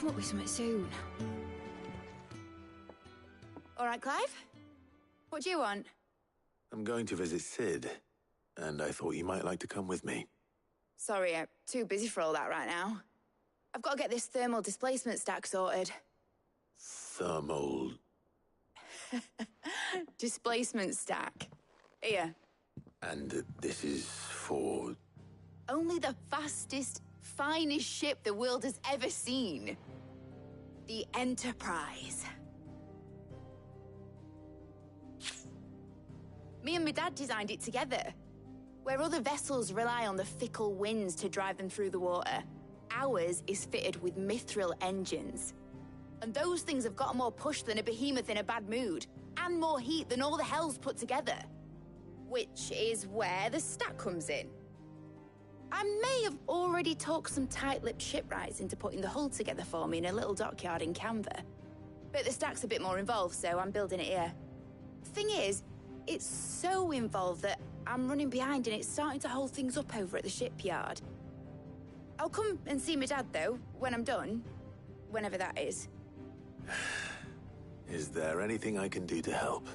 come up with something soon. All right, Clive? What do you want? I'm going to visit Sid, and I thought you might like to come with me. Sorry, I'm too busy for all that right now. I've got to get this thermal displacement stack sorted. Thermal... Displacement stack. Here. And this is for... Only the fastest, finest ship the world has ever seen. The Enterprise. Me and my dad designed it together. Where other vessels rely on the fickle winds to drive them through the water, ours is fitted with mithril engines. And those things have got more push than a behemoth in a bad mood, and more heat than all the hells put together. Which is where the stack comes in. I may have already talked some tight-lipped shipwrights into putting the hull together for me in a little dockyard in Canva. But the stack's a bit more involved, so I'm building it here. Thing is, it's so involved that I'm running behind and it's starting to hold things up over at the shipyard. I'll come and see my dad, though, when I'm done. Whenever that is. Is there anything I can do to help?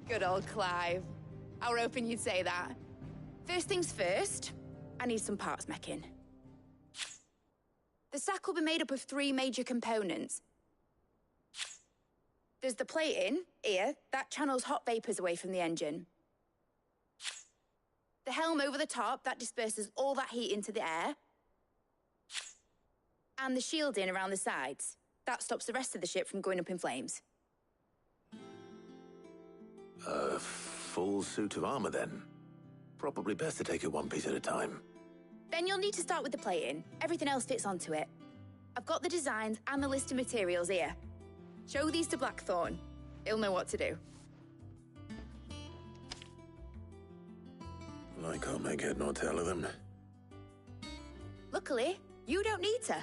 Good old Clive. I were hoping you'd say that. First things first, I need some parts meching. The stack will be made up of 3 major components. There's the plating, here, that channels hot vapors away from the engine. The helm over the top, that disperses all that heat into the air. And the shielding around the sides. That stops the rest of the ship from going up in flames. A full suit of armor, then? Probably best to take it one piece at a time. Then you'll need to start with the plating. Everything else fits onto it. I've got the designs and the list of materials here. Show these to Blackthorn. He'll know what to do. I can't make head nor tail of them. Luckily, you don't need to.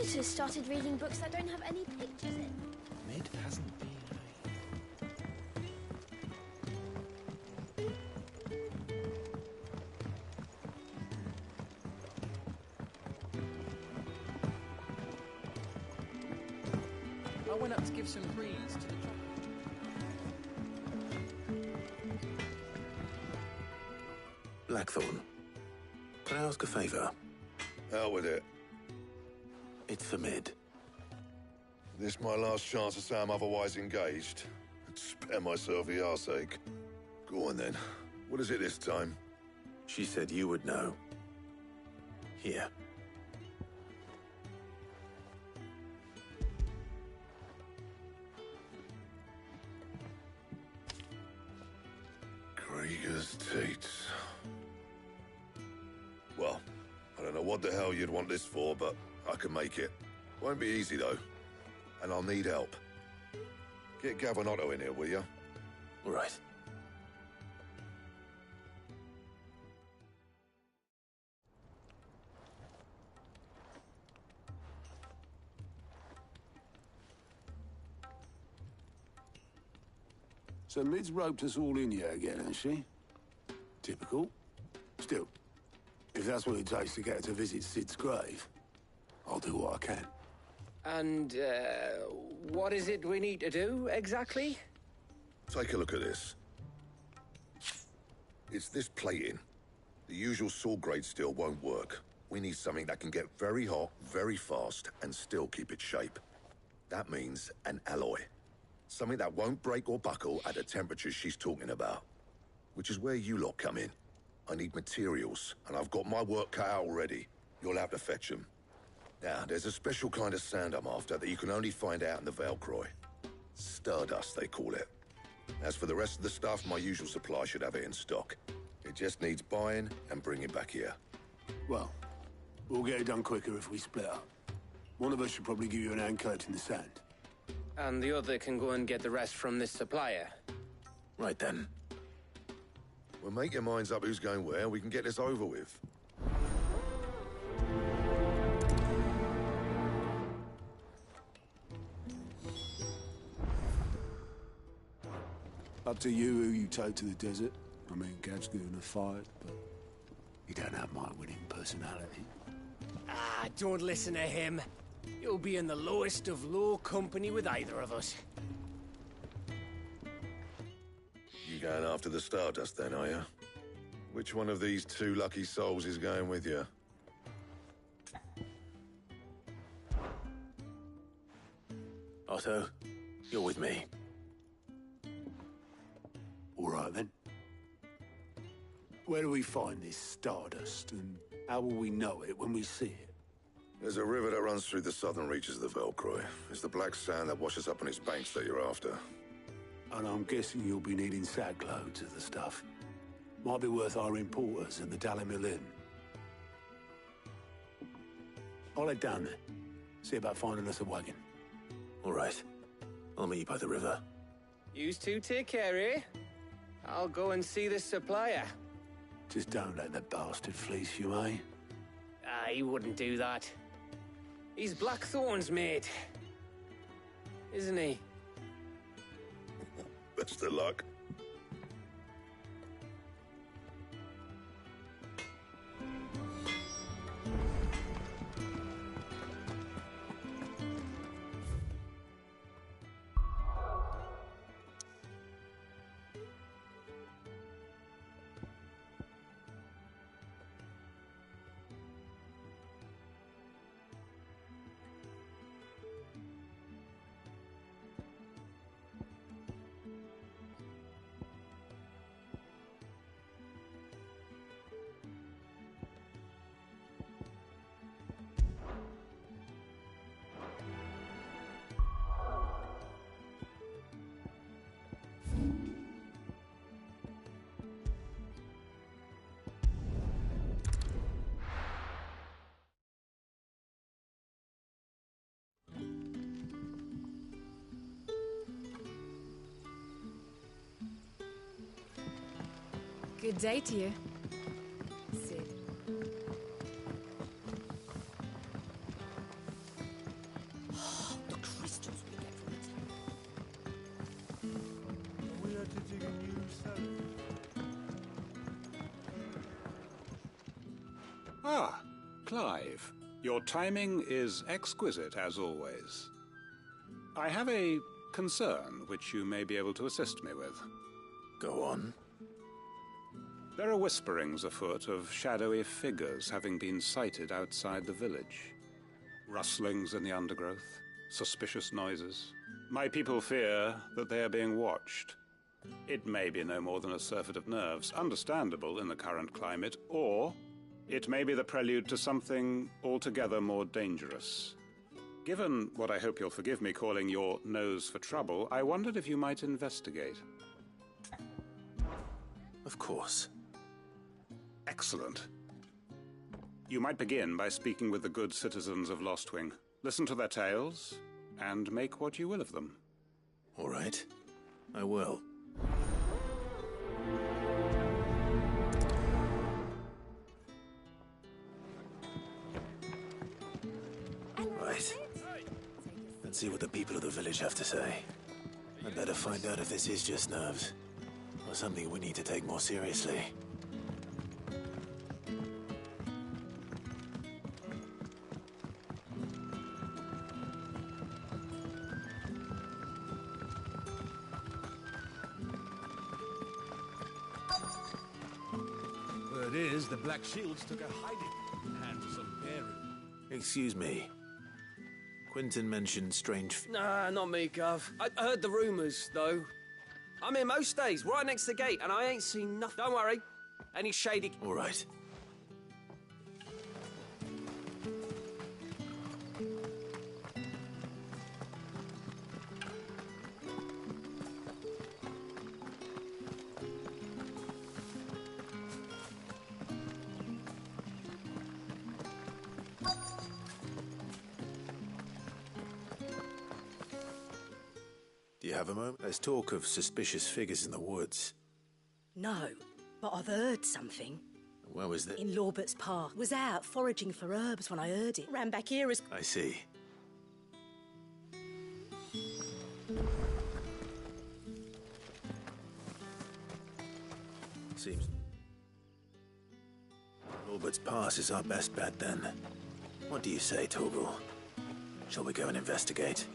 visitors started reading books that don't have any pictures in. Mid hasn't been. I went up to give some greens to the chocolate. Blackthorn, can I ask a favour? Hell with it. It's for Mid. This my last chance to say I'm otherwise engaged. Spare myself the arseache. Go on then. What is it this time? She said you would know. Here. Krieger's Teats. Well, I don't know what the hell you'd want this for, but I can make it. Won't be easy, though. And I'll need help. Get Gavin in here, will you? All right. So Mid's roped us all in here again, hasn't she? Typical. Still, if that's what it takes to get her to visit Sid's grave, I'll do what I can. And, what is it we need to do, exactly? Take a look at this. It's this plating. The usual saw grade steel won't work. We need something that can get very hot, very fast, and still keep its shape. That means an alloy. Something that won't break or buckle at the temperatures she's talking about. Which is where you lot come in. I need materials, and I've got my work cut out already. You'll have to fetch them. Now, there's a special kind of sand I'm after that you can only find out in the Valcroy. Stardust, they call it. As for the rest of the stuff, my usual supply should have it in stock. It just needs buying and bringing back here. Well, we'll get it done quicker if we split up. One of us should probably give you an hand collecting the sand. And the other can go and get the rest from this supplier. Right then. Well, make your minds up who's going where, we can get this over with. Up to you who you take to the desert. I mean, Gav's good in a fight, but you don't have my winning personality. Ah, don't listen to him. You'll be in the lowest of low company with either of us. You going after the Stardust then, are you? Which one of these two lucky souls is going with you? Otto, you're with me. All right, then. Where do we find this Stardust, and how will we know it when we see it? There's a river that runs through the southern reaches of the Valcroy. It's the black sand that washes up on its banks that you're after. And I'm guessing you'll be needing sack loads of the stuff. Might be worth our importers at the Dalimil Inn. I'll head down there. See about finding us a wagon. All right. I'll meet you by the river. Yous two take care, eh? I'll go and see this supplier. Just don't let the bastard fleece you, eh? Ah, he wouldn't do that. He's Blackthorn's mate. Isn't he? Best of luck. Good day to you, Sid. Ah, Clive. Your timing is exquisite, as always. I have a concern which you may be able to assist me with. Go on. There are whisperings afoot of shadowy figures having been sighted outside the village. Rustlings in the undergrowth, suspicious noises. My people fear that they are being watched. It may be no more than a surfeit of nerves, understandable in the current climate, or it may be the prelude to something altogether more dangerous. Given what I hope you'll forgive me calling your nose for trouble, I wondered if you might investigate. Of course. Excellent. You might begin by speaking with the good citizens of Lostwing. Listen to their tales, and make what you will of them. All right. I will. Right. Let's see what the people of the village have to say. I'd better find out if this is just nerves, or something we need to take more seriously. Word is, the Black Shields took a hiding hand to some bearing. Excuse me. Quentin mentioned strange... Nah, not me, Gov. I heard the rumours, though. I'm here most days, right next to the gate, and I ain't seen nothing. Don't worry. Any shady... All right. Do you have a moment? There's talk of suspicious figures in the woods. No, but I've heard something. Where was that? In Lorbert's Park. Was out foraging for herbs when I heard it. Ran back here as... I see. Seems... Lorbert's Pass is our best bet, then. What do you say, Torgal? Shall we go and investigate?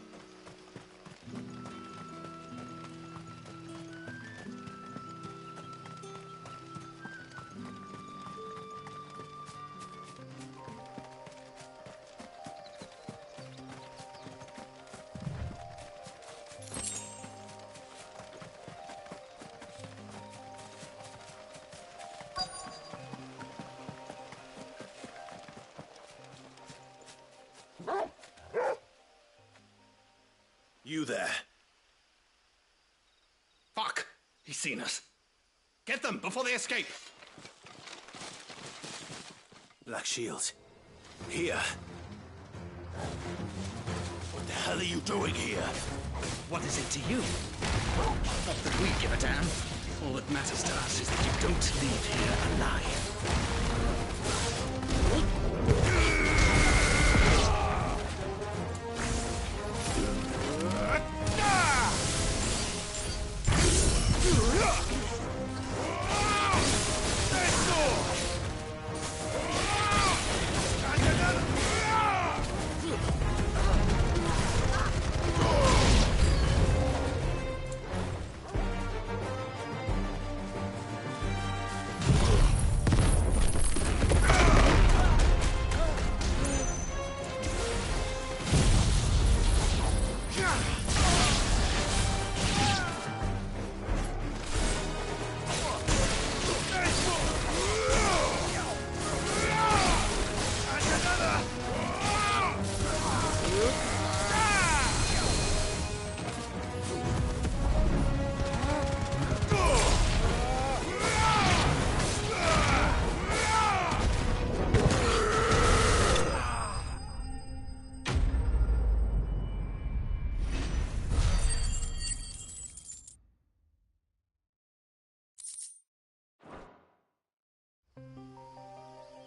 You there. Fuck! He's seen us. Get them before they escape! Black Shields. Here. What the hell are you doing here? What is it to you? Not that we give a damn. All that matters to us is that you don't leave here alive.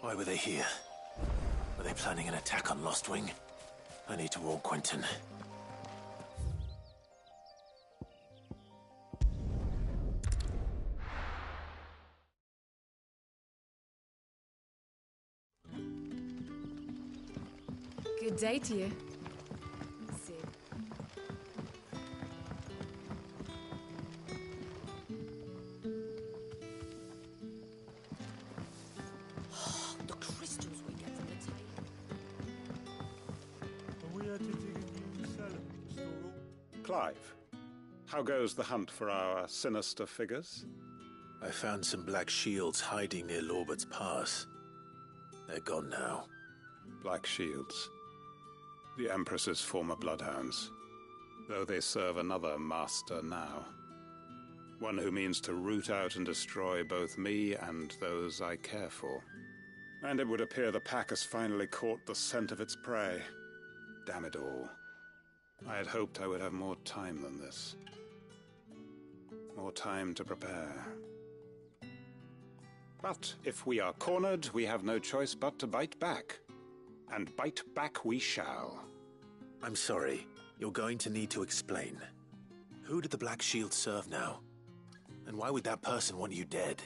Why were they here? Were they planning an attack on Lostwing? I need to warn Quentin. Good day to you. See. The crystals we get from the table. Clive, how goes the hunt for our sinister figures? I found some black shields hiding near Lorbert's Pass. They're gone now. Black shields. The Empress's former bloodhounds. Though they serve another master now. One who means to root out and destroy both me and those I care for. And it would appear the pack has finally caught the scent of its prey. Damn it all. I had hoped I would have more time than this. More time to prepare. But if we are cornered, we have no choice but to bite back. And bite back we shall. I'm sorry. You're going to need to explain. Who did the Black Shield serve now? And why would that person want you dead?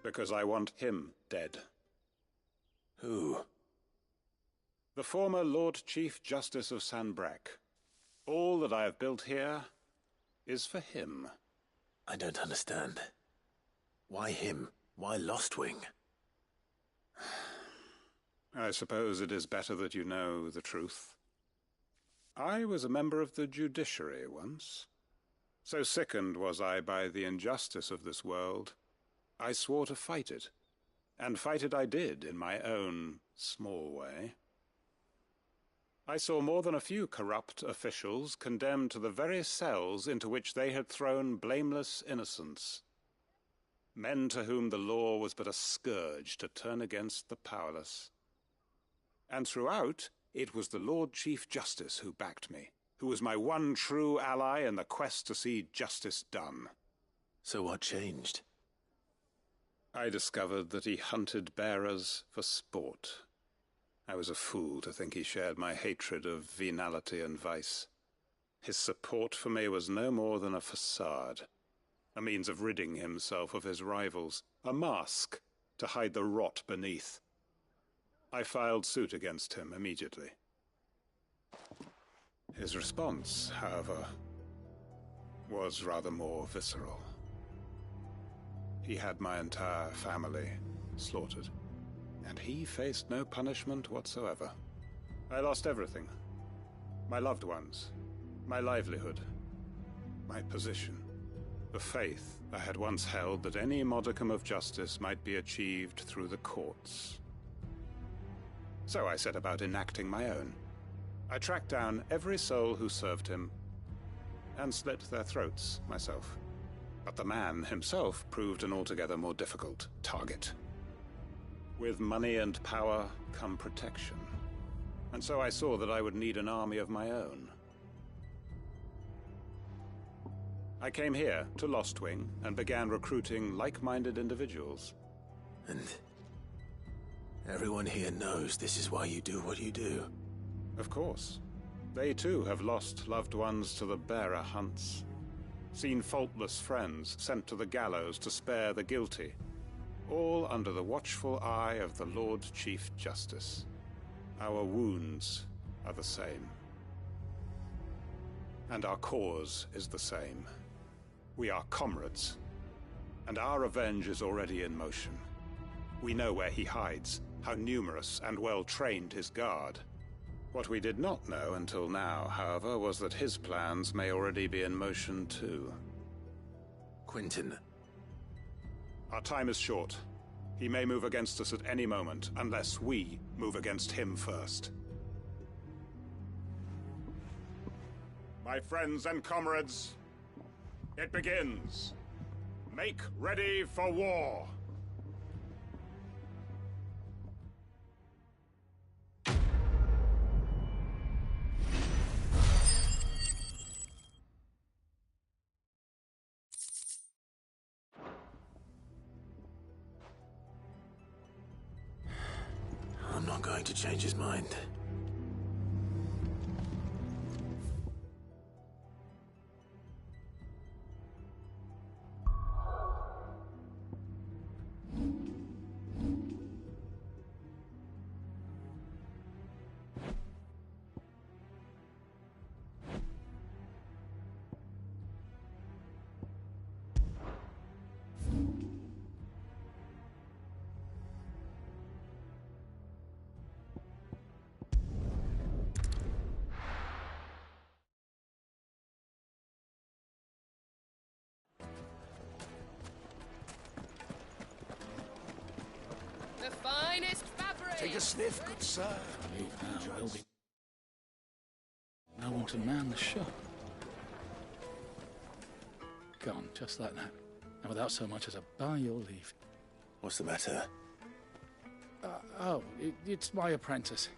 Because I want him dead. Who? The former Lord Chief Justice of Sanbreque. All that I have built here is for him. I don't understand. Why him? Why Lostwing? I suppose it is better that you know the truth. I was a member of the judiciary once. So sickened was I by the injustice of this world, I swore to fight it. And fight it I did, in my own small way. I saw more than a few corrupt officials condemned to the very cells into which they had thrown blameless innocents. Men to whom the law was but a scourge to turn against the powerless. And throughout, it was the Lord Chief Justice who backed me, who was my one true ally in the quest to see justice done. So what changed? I discovered that he hunted bearers for sport. I was a fool to think he shared my hatred of venality and vice. His support for me was no more than a facade, a means of ridding himself of his rivals, a mask to hide the rot beneath. I filed suit against him immediately. His response, however, was rather more visceral. He had my entire family slaughtered, and he faced no punishment whatsoever. I lost everything. My loved ones, my livelihood, my position, the faith I had once held that any modicum of justice might be achieved through the courts. So I set about enacting my own. I tracked down every soul who served him, and slit their throats myself. But the man himself proved an altogether more difficult target. With money and power come protection, and so I saw that I would need an army of my own. I came here to Lostwing and began recruiting like-minded individuals. And everyone here knows this is why you do what you do. Of course. They too have lost loved ones to the bearer hunts. Seen faultless friends sent to the gallows to spare the guilty. All under the watchful eye of the Lord Chief Justice. Our wounds are the same. And our cause is the same. We are comrades. And our revenge is already in motion. We know where he hides, how numerous and well-trained his guard. What we did not know until now, however, was that his plans may already be in motion too. Quentin. Our time is short. He may move against us at any moment, unless we move against him first. My friends and comrades, it begins. Make ready for war. I'm not going to change his mind. Take a sniff, good sir. Leave now, will be. No one to man the shop. Gone, just like that. And without so much as a by your leave. What's the matter? It's my apprentice.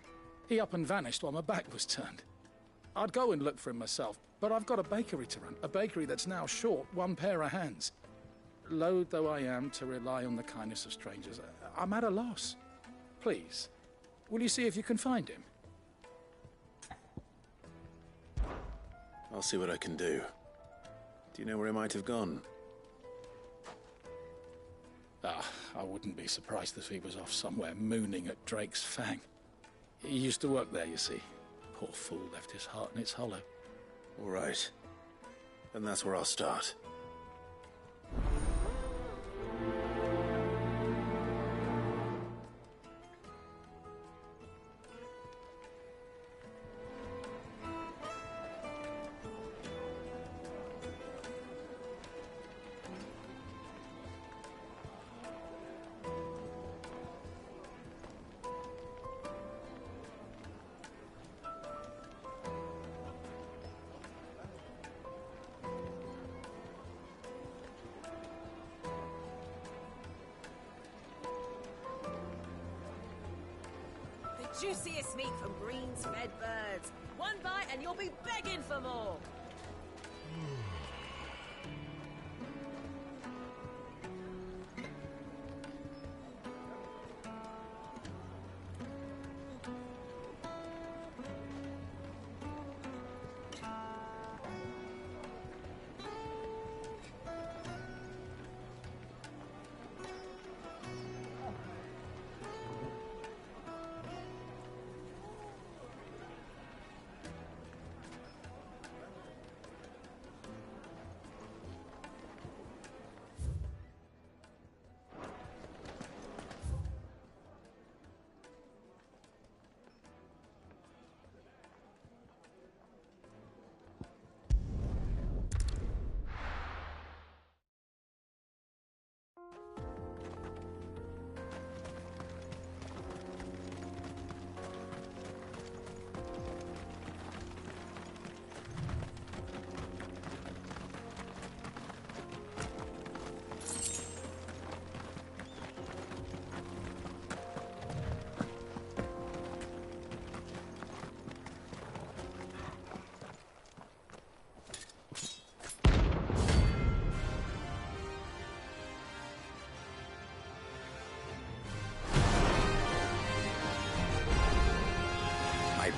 He up and vanished while my back was turned. I'd go and look for him myself, but I've got a bakery to run. A bakery that's now short one pair of hands. Loath though I am to rely on the kindness of strangers, I'm at a loss. Please, will you see if you can find him? I'll see what I can do. Do you know where he might have gone? I wouldn't be surprised if he was off somewhere mooning at Drake's Fang. He used to work there, you see. Poor fool left his heart in its hollow. All right. Then that's where I'll start. Juiciest meat from greens-fed birds. One bite and you'll be begging for more.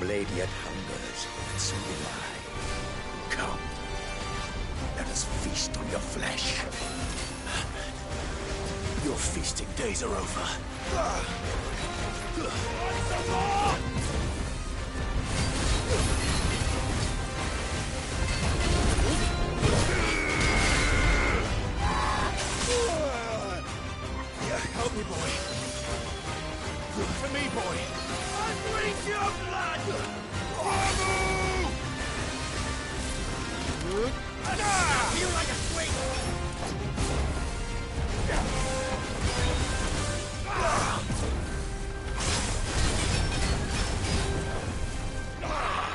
Blade yet hungers, and so will I. Come, let us feast on your flesh. Your feasting days are over. Help me, boy. For me, boy. I drink your blood! I feel like a swing!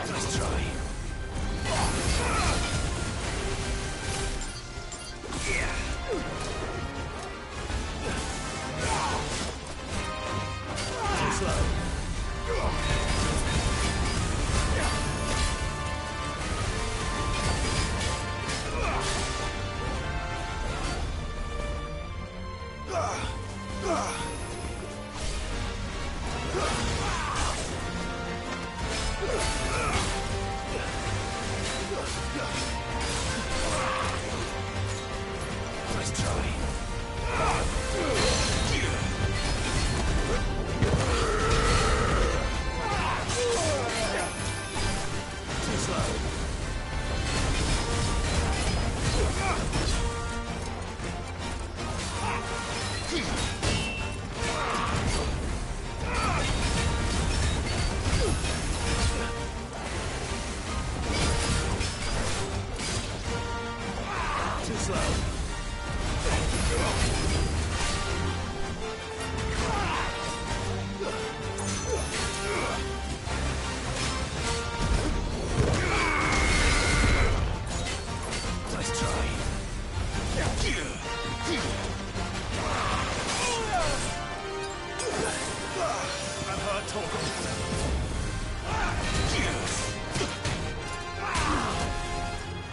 Nice try. Too slow. Nice try. Too slow.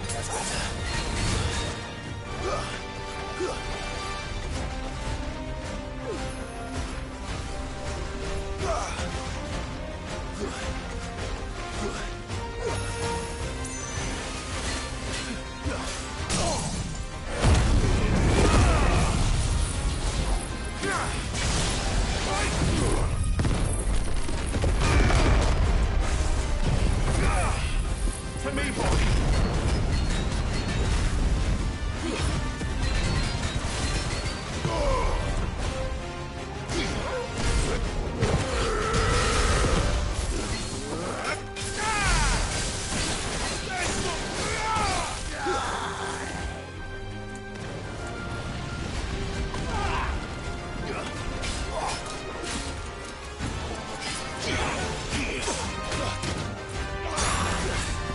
That's better. To me, boy!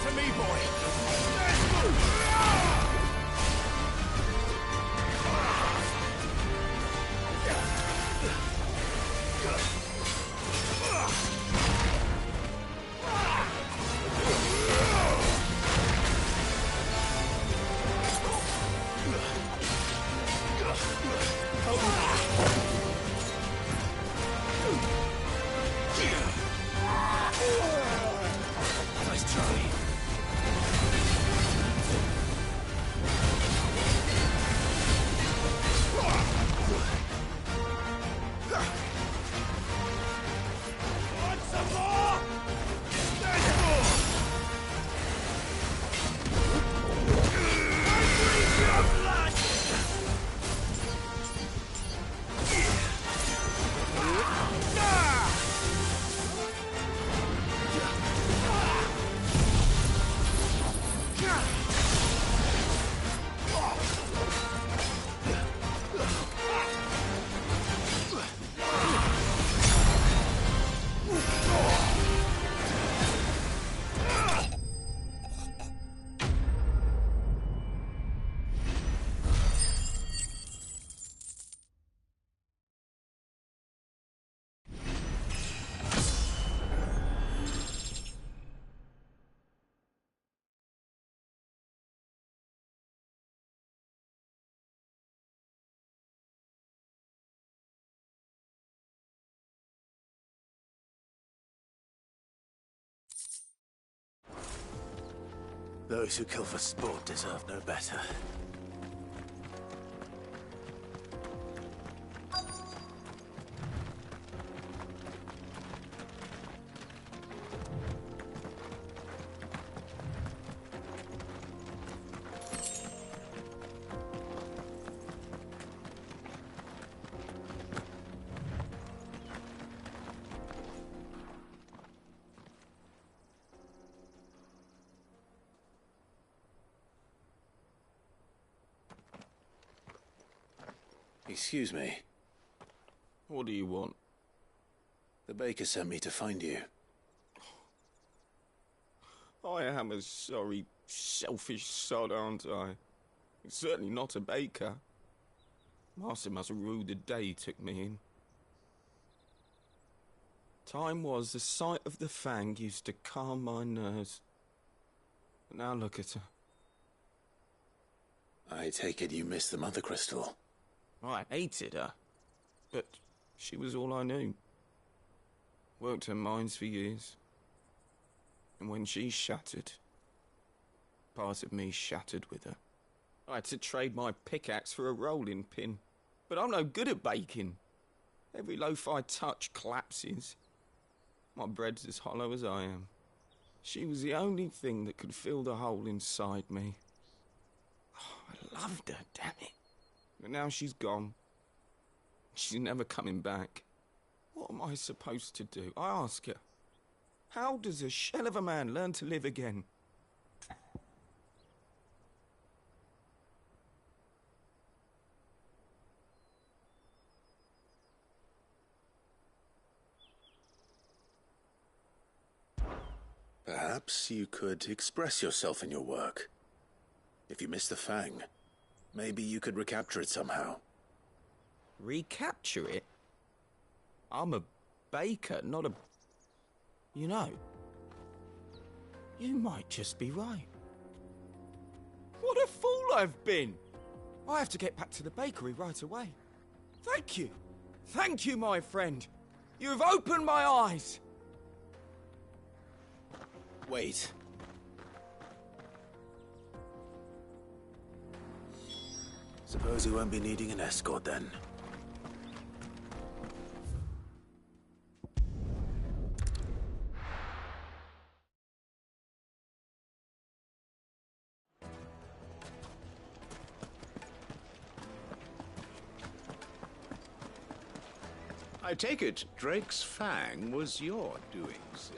To me, boy! Nice try. Want some more? There's more! I breathe your blood! Those who kill for sport deserve no better. Excuse me. What do you want? The baker sent me to find you. I am a sorry, selfish sod, aren't I? It's certainly not a baker. Master must have ruled the day he took me in. Time was the sight of the fang used to calm my nerves. But now look at her. I take it you missed the Mother Crystal. I hated her, but she was all I knew. Worked her mines for years. And when she shattered, part of me shattered with her. I had to trade my pickaxe for a rolling pin, but I'm no good at baking. Every loaf I touch collapses. My bread's as hollow as I am. She was the only thing that could fill the hole inside me. Oh, I loved her, damn it. But now she's gone. She's never coming back. What am I supposed to do? I ask her. How does a shell of a man learn to live again? Perhaps you could express yourself in your work. If you miss the Fang, maybe you could recapture it somehow. Recapture it? I'm a baker, not a You know, you might just be right. What a fool I've been! I have to get back to the bakery right away. Thank you. Thank you, my friend. You've opened my eyes. Wait. Suppose we won't be needing an escort then. I take it Drake's fang was your doings.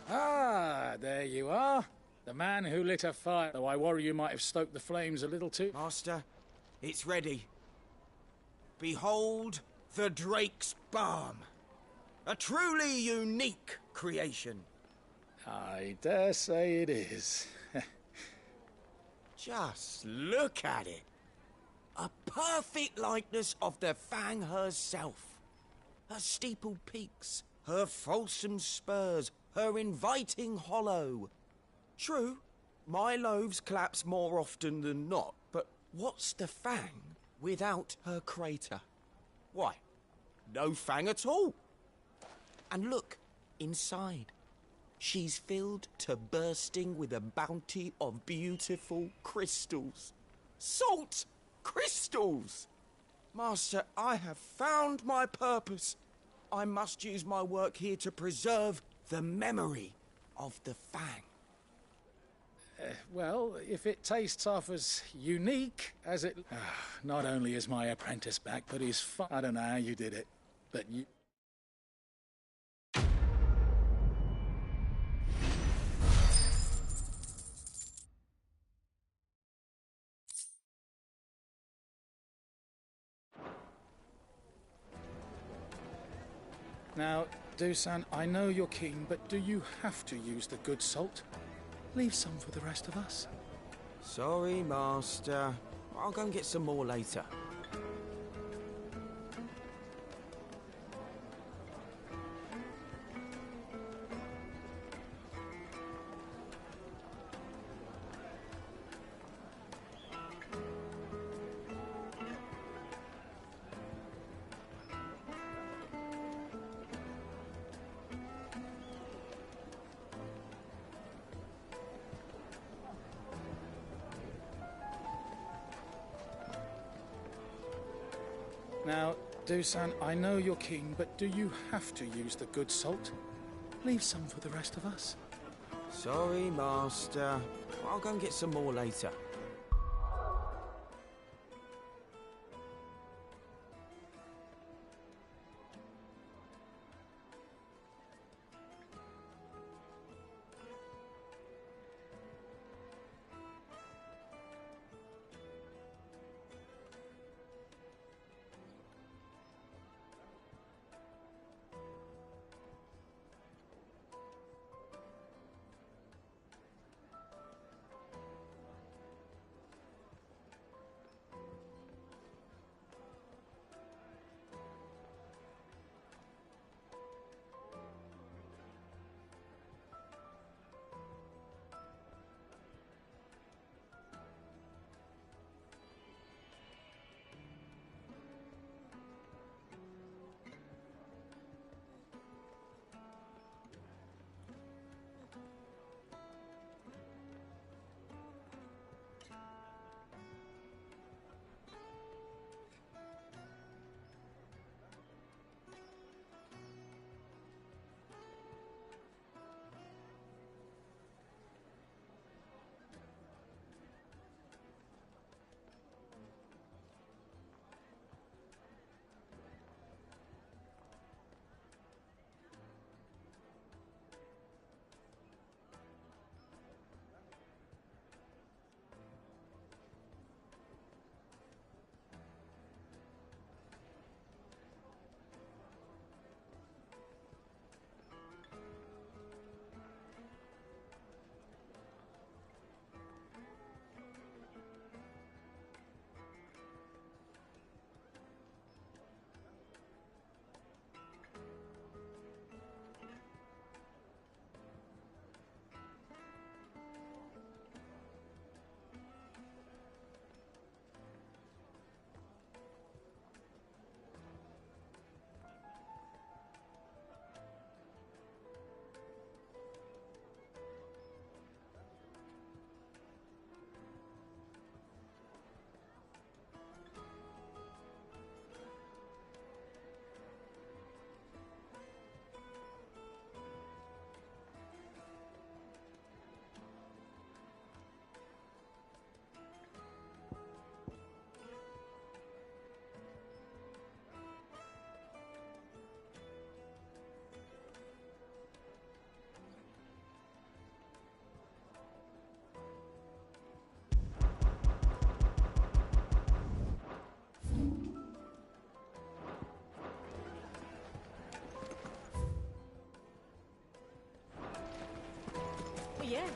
Ah, there you are. The man who lit a fire, though I worry you might have stoked the flames a little too. Master, it's ready. Behold the Drake's Balm. A truly unique creation. I dare say it is. Just look at it. A perfect likeness of the Fang herself. Her steepled peaks, her fulsome spurs, her inviting hollow. True, my loaves collapse more often than not, but what's the Fang without her crater? Why, no Fang at all. And look, inside. She's filled to bursting with a bounty of beautiful crystals. Salt crystals! Master, I have found my purpose. I must use my work here to preserve the memory of the Fang. Well, if it tastes half as unique as it... not only is my apprentice back, but he's I don't know how you did it, but you... Now, Dusan, I know you're keen, but do you have to use the good salt? Leave some for the rest of us. Sorry, Master. I'll go and get some more later. Now, Dusan, I know you're keen, but do you have to use the good salt? Leave some for the rest of us. Sorry, Master. I'll go and get some more later.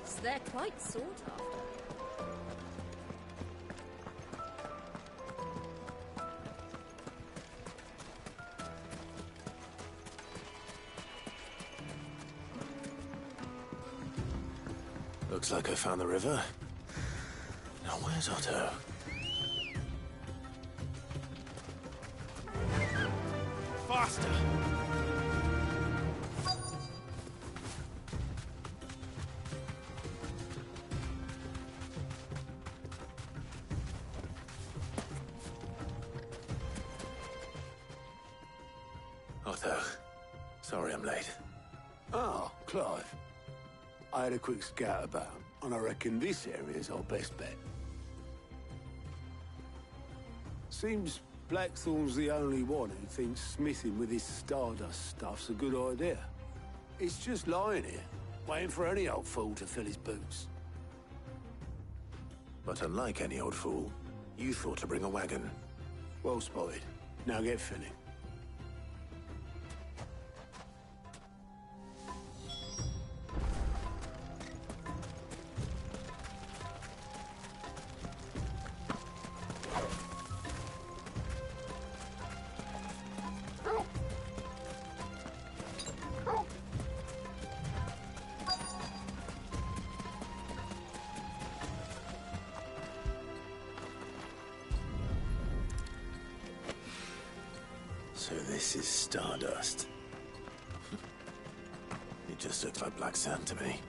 Yes, they're quite sought after. Looks like I found the river. Now where's Otto? Faster! Otto, sorry I'm late. Oh, Clive. I had a quick scout about, and I reckon this area's our best bet. Seems Blackthorn's the only one who thinks smithing with this Stardust stuff's a good idea. It's just lying here, waiting for any old fool to fill his boots. But unlike any old fool, you thought to bring a wagon. Well spotted. Now get filling. So this is Stardust. It just looks like black sand to me.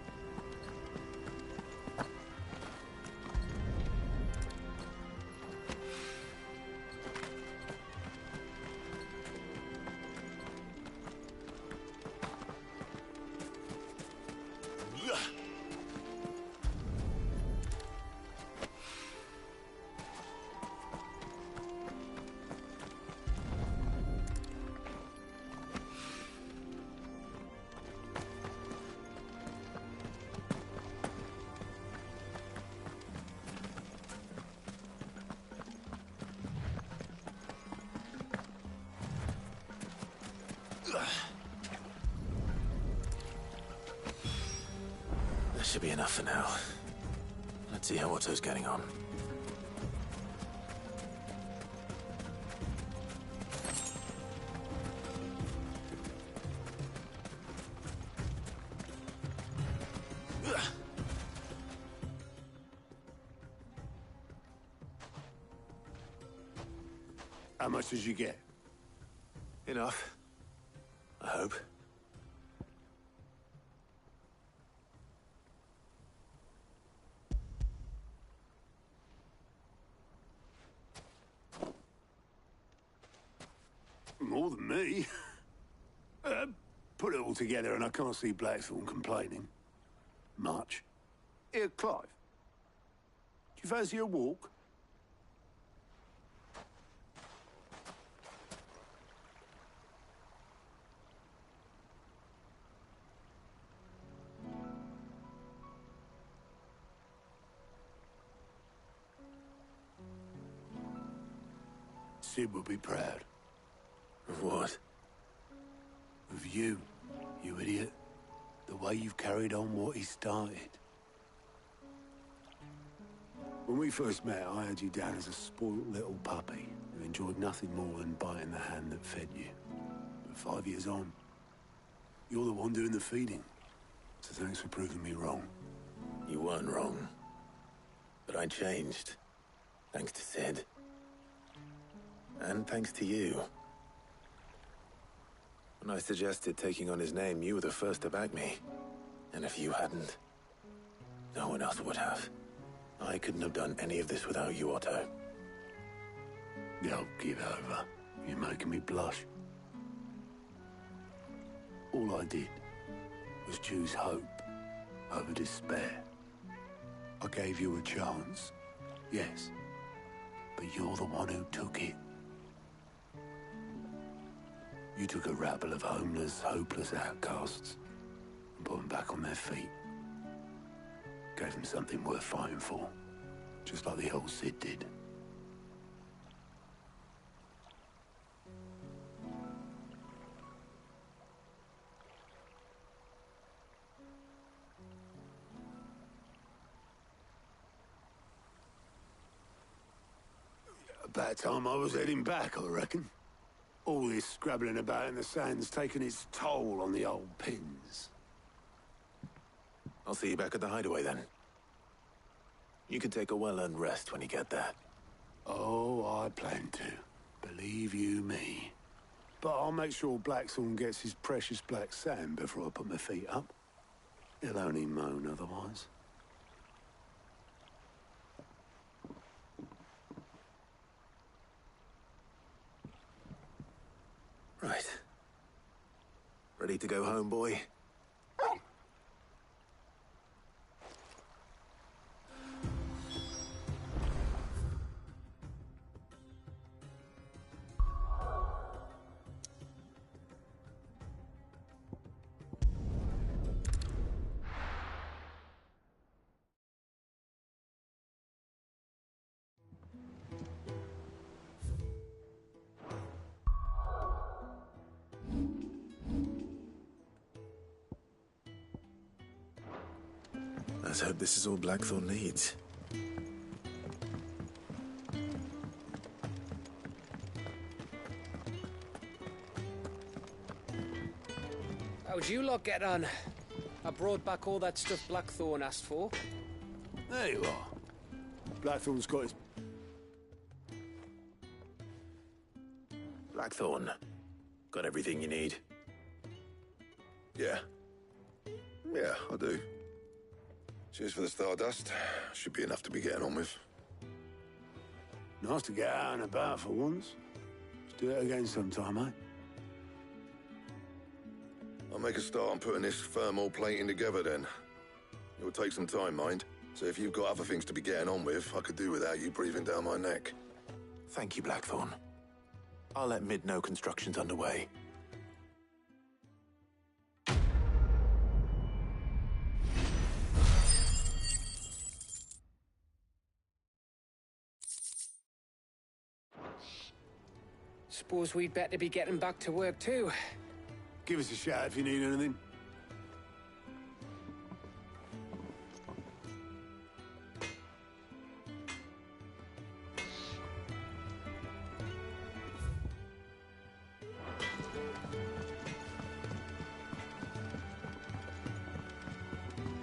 That should be enough for now. Let's see how Otto's getting on. How much did you get? Enough. I hope. More than me. Put it all together and I can't see Blackthorn complaining. Much. Here, Clive. Do you fancy a walk? Sid will be proud. Of what? Of you, you idiot. The way you've carried on what he started. When we first met, I had you down as a spoilt little puppy who enjoyed nothing more than biting the hand that fed you. But 5 years on, you're the one doing the feeding. So thanks for proving me wrong. You weren't wrong. But I changed. Thanks to Sid. And thanks to you. When I suggested taking on his name, you were the first to back me. And if you hadn't, no one else would have. I couldn't have done any of this without you, Otto. Yo, give over. You're making me blush. All I did was choose hope over despair. I gave you a chance, yes, but you're the one who took it. You took a rabble of homeless, hopeless outcasts and put them back on their feet. Gave them something worth fighting for, just like the old Sid did. About time I was heading back, I reckon. All this scrabbling about in the sand's taken its toll on the old pins. I'll see you back at the hideaway then. You can take a well-earned rest when you get there. Oh, I plan to. Believe you me. But I'll make sure Blackthorn gets his precious black sand before I put my feet up. He'll only moan otherwise. Right. Ready to go home, boy? Let's hope this is all Blackthorn needs. How'd you lot get on? I brought back all that stuff Blackthorn asked for. There you are. Blackthorn's got his... Blackthorn, got everything you need? Yeah. Yeah, I do. Cheers for the stardust. Should be enough to be getting on with. Nice to get out and about for once. Let's do it again sometime, eh? I'll make a start on putting this thermal plating together then. It will take some time, mind. So if you've got other things to be getting on with, I could do without you breathing down my neck. Thank you, Blackthorn. I'll let Mid know construction's underway. Suppose we'd better be getting back to work too. Give us a shout if you need anything.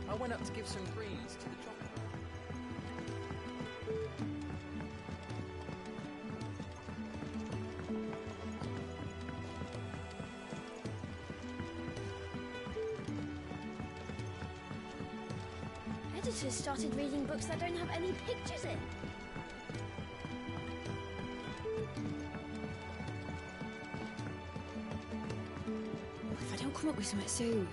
I went up to give some greens to the chocolate. Editors started reading books that don't have any pictures in. If I don't come up with something soon.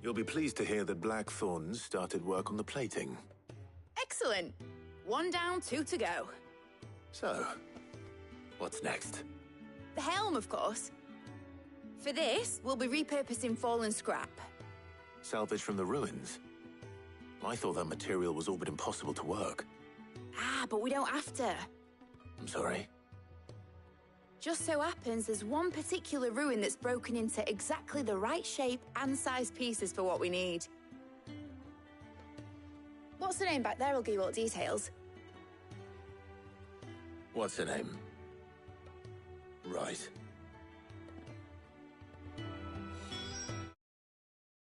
You'll be pleased to hear that Blackthorn's started work on the plating. Excellent. 1 down, 2 to go. So, what's next? The helm, of course. For this, we'll be repurposing fallen scrap. Salvage from the ruins? I thought that material was all but impossible to work. Ah, but we don't have to. I'm sorry. Just so happens there's one particular ruin that's broken into exactly the right shape and size pieces for what we need. What's the name back there? I'll give you all the details. What's her name? Right.